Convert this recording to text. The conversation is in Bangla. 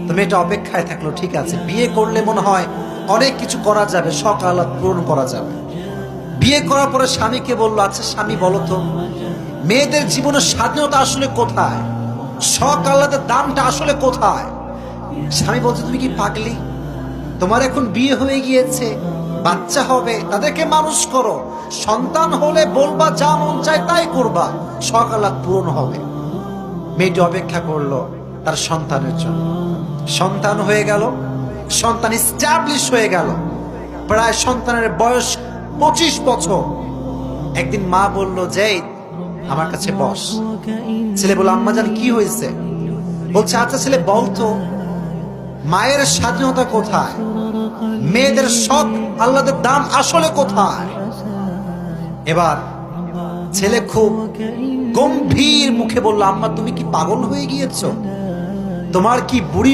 তো মেয়েটা অপেক্ষায় থাকলো, ঠিক আছে বিয়ে করলে মনে হয় অনেক কিছু করা যাবে, শখ আহ্লাদ পূরণ করা যাবে। বিয়ে করার পরে স্বামীকে বললো, আচ্ছা স্বামী বলো তো, মেয়েদের জীবনের স্বাধীনতা আসলে কোথায়, শখ আহ্লাদের দামটা আসলে কোথায়? স্বামী বলছে, তুমি কি পাগলি? তোমার এখন বিয়ে হয়ে গিয়েছে, বাচ্চা হবে, তাদেরকে মানুষ করো, সন্তান হলে বলবা যা মন চায় তাই করবা, শখ আহ্লাদ পূরণ হবে। মেয়েটি অপেক্ষা করলো তার সন্তানের জন্য। সন্তান হয়ে গেল, সন্তান এস্টাবলিশ হয়ে গেল, প্রায় সন্তানের বয়স 25 বছর। একদিন মা বলল, যে আমার কাছে বস। ছেলে বলল, আম্মাজান কি হয়েছে? বলছে, আচ্ছা ছেলে বলতো, মায়ের স্বাধীনতা কোথায়, মেয়েদের শখ আহ্লাদের দাম আসলে কোথায়? এবার ছেলে খুব গম্ভীর মুখে বলল, আম্মা তুমি কি পাগল হয়ে গিয়েছো? তোমার কি বুড়ি